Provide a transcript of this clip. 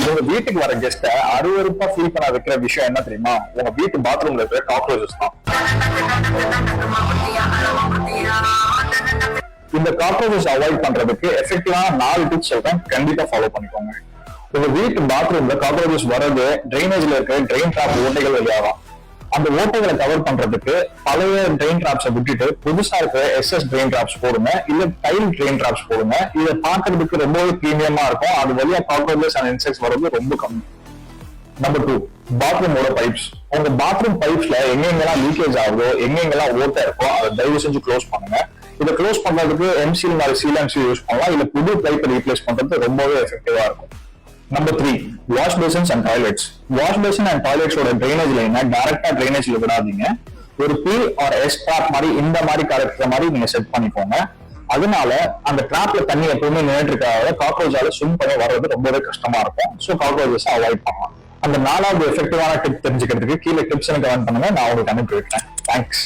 உங்க வீட்டுக்கு வர கெஸ்ட அருவருப்பா ஃபீல் பண்ண வைக்கிற விஷயம் என்ன தெரியுமா? உங்க வீட்டு பாத்ரூம்ல இருக்கிற காக்ரோச்சஸ் தான். இந்த காக்ரோச்சஸ் அவாய்ட் பண்றதுக்கு எஃபெக்டிவான 4 டிப்ஸ் சொல்றேன், கண்டிப்பா ஃபாலோ பண்ணிக்கோங்க. உங்க வீட்டு பாத்ரூம்ல காக்ரோச்சஸ் வர்றது ட்ரைனேஜ்ல இருக்கிற ட்ரெயின் டிராப் ஓட்டைகள் வழியாகும். அந்த ஓட்டைகளை கவர் பண்றதுக்கு பழைய ட்ரெயின் டிராப்ஸை விட்டுட்டு புதுசா இருக்கிற SS ட்ரெயின் டிராப்ஸ் போடுங்க, இல்ல டைல் ட்ரெயின் டிராப்ஸ் போடுங்க. இதை பாக்குறதுக்கு ரொம்பவே பிரீமியமா இருக்கும். அது வழியா காக்ரோச்சஸ் அண்ட் இன்செக்ட்ஸ் வர்றது ரொம்ப கம்மி. நம்பர் 2, பாத்ரூமோட பைப்ஸ். உங்க பாத்ரூம் பைப்ஸ்ல எங்கெங்கெல்லாம் லீக்கேஜ் ஆகுதோ, எங்கெங்கெல்லாம் ஓட்டை இருக்கோ அதை தயவு செஞ்சு க்ளோஸ் பண்ணுங்க. இதை க்ளோஸ் பண்றதுக்கு எம்சில் மாதிரி சீலன்ஸ் யூஸ் பண்ணலாம், இல்ல புது பைப்பை ரீப்ளேஸ் பண்றது ரொம்பவே எஃபெக்டிவா இருக்கும். Number 3, wash basins and toilets. Wash basin and டாய்லெட்ஸோட ட்ரைனேஜ் லைனை டைரக்டா ட்ரைனேஜ்ல விடாதீங்க. ஒரு P or S ட்ராப் மாதிரி இந்த மாதிரி கரெக்டர் மாதிரி நீங்க செட் பண்ணிக்கோங்க. அதனால அந்த டிராப்ல தண்ணி எப்பவுமே நின்றுட்டு இருக்காத காக்ரோச்சால ஸ்விம் பண்ணி வர்றது ரொம்பவே கஷ்டமா இருக்கும். ஸோ காக்ரோச்சஸ் அவாய்ட் பண்ணலாம். அந்த 4வது எஃபெக்டிவான டிப் தெரிஞ்சுக்கிறதுக்கு கீழே டிப்ஸ் கமெண்ட் பண்ணுங்க, நான் உங்களுக்கு அனுப்பி வைக்கிறேன். தேங்க்ஸ்.